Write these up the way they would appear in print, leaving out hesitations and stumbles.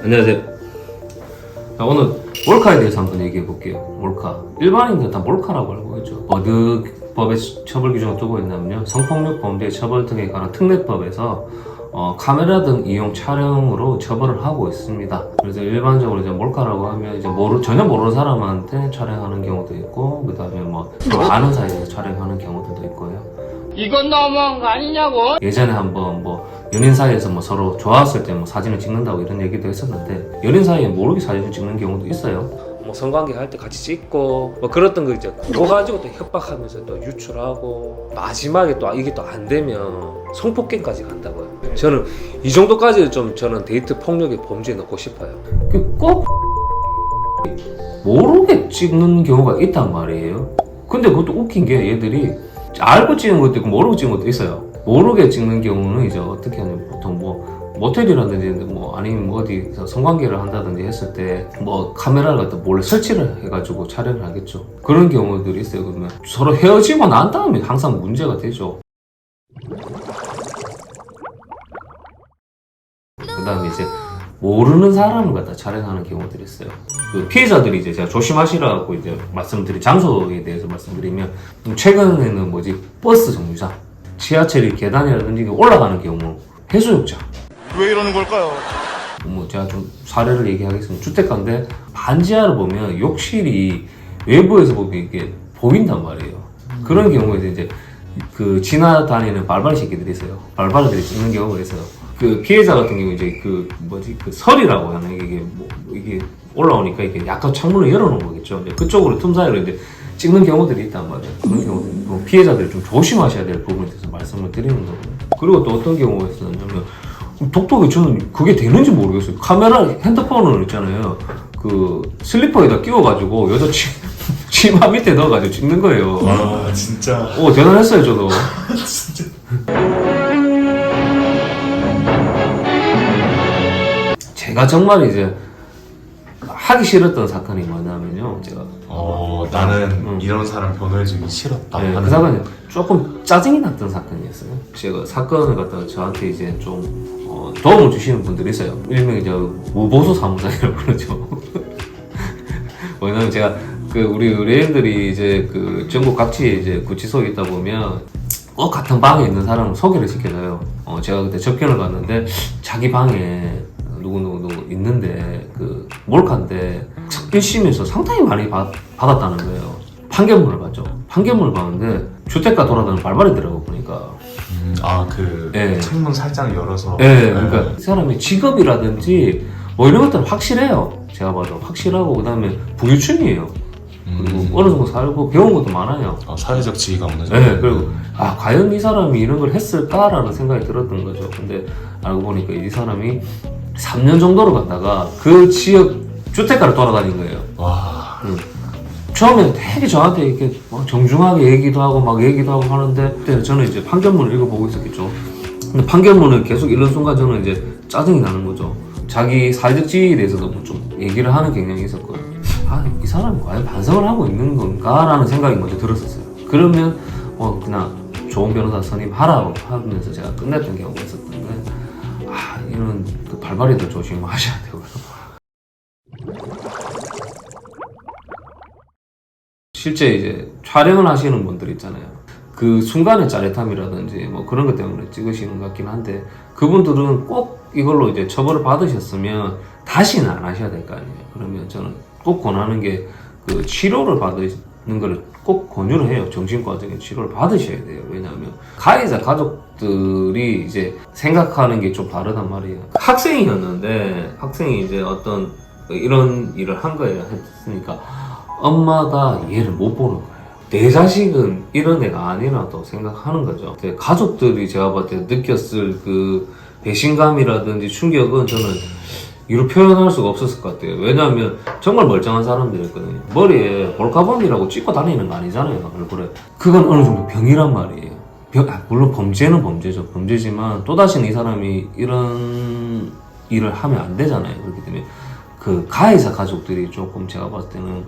안녕하세요. 자, 오늘 몰카에 대해서 한번 얘기해 볼게요. 몰카. 일반인들 다 몰카라고 알고 있죠. 버드법의 처벌 규정을 두고 있냐면요. 성폭력 범죄 처벌 등에 관한 특례법에서 카메라 등 이용 촬영으로 처벌을 하고 있습니다. 그래서 일반적으로 이제 몰카라고 하면 이제 전혀 모르는 사람한테 촬영하는 경우도 있고, 그 다음에 서로 아는 사이에서 촬영하는 경우들도 있고요. 이건 너무한 거 아니냐고? 예전에 한번 연인 사이에서 서로 좋았을 때 사진을 찍는다고 이런 얘기도 했었는데, 연인 사이에 모르게 사진을 찍는 경우도 있어요. 성관계 할 때 같이 찍고 그랬던 거 이제 그거 가지고 또 협박하면서 또 유출하고, 마지막에 또 이게 또 안 되면 성폭행까지 간다고요. 저는 이 정도까지 저는 데이트 폭력의 범죄에 넣고 싶어요. 꼭 모르게 찍는 경우가 있단 말이에요. 근데 그것도 웃긴 게, 얘들이 알고 찍은 것도 있고 모르고 찍은 것도 있어요. 모르게 찍는 경우는 이제 어떻게 하냐면, 보통 모텔이라든지 아니면 어디서 성관계를 한다든지 했을 때 카메라를 갖다 몰래 설치를 해가지고 촬영을 하겠죠. 그런 경우들이 있어요. 그러면 서로 헤어지고 난 다음에 항상 문제가 되죠. 그 다음에 이제 모르는 사람을 갖다 촬영하는 경우들이 있어요. 그 피해자들이 이제 제가 조심하시라고 이제 말씀드린 장소에 대해서 말씀드리면, 최근에는 버스 정류장, 지하철이 계단이라든지 올라가는 경우, 해수욕장. 왜 이러는 걸까요? 제가 좀 사례를 얘기하겠습니다. 주택가인데 반지하를 보면 욕실이 외부에서 보면 이게 보인단 말이에요. 그런 경우에 이제 지나다니는 발바리 새끼들이 있어요. 발바리들이 찍는 경우가 있어요. 그 피해자 같은 경우 이제 그 설이라고 하나, 이게 올라오니까 이게 약간 창문을 열어놓은 거겠죠. 이제 그쪽으로 틈 사이로 이제 찍는 경우들이 있단 말이에요. 그런 경우들 피해자들이 좀 조심하셔야 될 부분에 대해서 말씀을 드리는 거고요. 그리고 또 어떤 경우가 있었냐면, 독특하게 저는 그게 되는지 모르겠어요. 카메라, 핸드폰을 있잖아요. 그 슬리퍼에다 끼워가지고 여자 치마 밑에 넣어가지고 찍는 거예요. 와, 진짜. 대단했어요, 저도. 진짜. 제가 정말 이제 하기 싫었던 사건이 뭐냐면요. 제가 나는 이런 사람 변호해주기 싫었다. 네, 그 사건이 조금 짜증이 났던 사건이었어요. 제가 사건을 갖다가 저한테 이제 좀 도움을 주시는 분들이 있어요. 일명이 무보수 사무장이라고 그러죠. 왜냐면 제가 우리 의뢰인들이 이제 전국 각지에 이제 구치소에 있다 보면 꼭 같은 방에 있는 사람을 소개를 시켜줘요. 제가 그때 접견을 갔는데 자기 방에 누구 있는데 몰카인데 1심에서 상당히 많이 받았다는 거예요. 판결문을 봤죠. 판결문을 봤는데 주택가 돌아다니는 발발이더라고 보니까. 네. 창문 살짝 열어서. 네, 그러니까 이 사람의 직업이라든지 이런 것들은 확실해요. 제가 봐도 확실하고, 그 다음에 부유층이에요. 그리고 어느 정도 살고 배운 것도 많아요. 사회적 지위가 어느 정도. 네, 그리고 과연 이 사람이 이런 걸 했을까라는 생각이 들었던 거죠. 근데 알고 보니까 이 사람이 3년 정도를 갔다가 그 지역 주택가를 돌아다닌 거예요. 와. 처음에 되게 저한테 이렇게 정중하게 얘기도 하고 하는데, 그때 저는 이제 판결문을 읽어보고 있었겠죠. 근데 판결문을 계속 읽는 순간 저는 이제 짜증이 나는 거죠. 자기 사회적 지위에 대해서도 좀 얘기를 하는 경향이 있었고요. 이 사람이 과연 반성을 하고 있는 건가라는 생각이 먼저 들었었어요. 그러면 그냥 좋은 변호사 선임하라고 하면서 제가 끝냈던 경우가 있었던데, 이런 발발이들 조심하셔야 되고요. 실제 이제 촬영을 하시는 분들 있잖아요. 그 순간의 짜릿함이라든지 그런 것 때문에 찍으시는 것 같긴 한데, 그분들은 꼭 이걸로 이제 처벌을 받으셨으면 다시는 안 하셔야 될 거 아니에요. 그러면 저는 꼭 권하는 게 치료를 받는 거를 꼭 권유를 해요. 정신과적인 치료를 받으셔야 돼요. 왜냐하면 가해자 가족들이 이제 생각하는 게 좀 다르단 말이에요. 학생이었는데 학생이 이제 어떤 이런 일을 한 거예요. 했으니까 엄마가 이해를 못 보는 거예요. 내 자식은 이런 애가 아니라고 생각하는 거죠. 가족들이 제가 봤을 때 느꼈을 배신감이라든지 충격은 저는 이로 표현할 수가 없었을 것 같아요. 왜냐하면 정말 멀쩡한 사람들이었거든요. 머리에 몰카범이라고 찍고 다니는 거 아니잖아요, 얼굴에. 그건 어느 정도 병이란 말이에요. 물론 범죄는 범죄죠. 범죄지만 또다시는 이 사람이 이런 일을 하면 안 되잖아요. 그렇기 때문에 가해자 가족들이 조금 제가 봤을 때는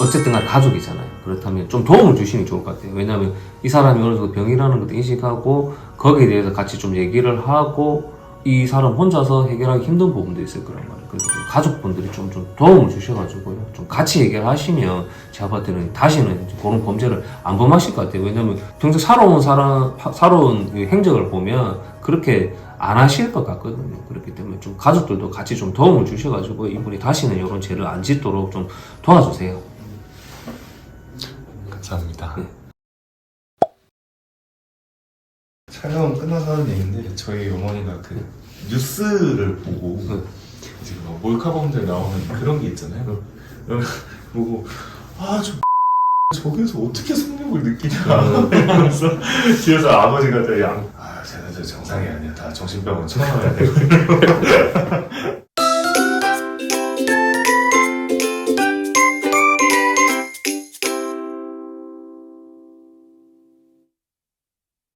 어쨌든 간에 가족이잖아요. 그렇다면 좀 도움을 주시는 게 좋을 것 같아요. 왜냐하면 이 사람이 어느 정도 병이라는 것도 인식하고, 거기에 대해서 같이 좀 얘기를 하고, 이 사람 혼자서 해결하기 힘든 부분도 있을 거란 말이에요. 그래도 가족분들이 좀 도움을 주셔가지고요. 좀 같이 얘기를 하시면 제가 봤을 때는 다시는 이제 그런 범죄를 안 범하실 것 같아요. 왜냐면 평소 살아온 그 행적을 보면 그렇게 안 하실 것 같거든요. 그렇기 때문에 좀 가족들도 같이 좀 도움을 주셔가지고 이분이 다시는 이런 죄를 안 짓도록 좀 도와주세요. 감사합니다. 촬영 끝나서 하는 얘기인데 저희 어머니가 그 뉴스를 보고 이제 뭐 몰카범죄 나오는 그런 게 있잖아요. 보고 저기서 어떻게 성욕을 느끼냐 그래서 뒤에서 아버지가 쟤네들 정상이 아니야 다 정신병원 쳐넣어야 돼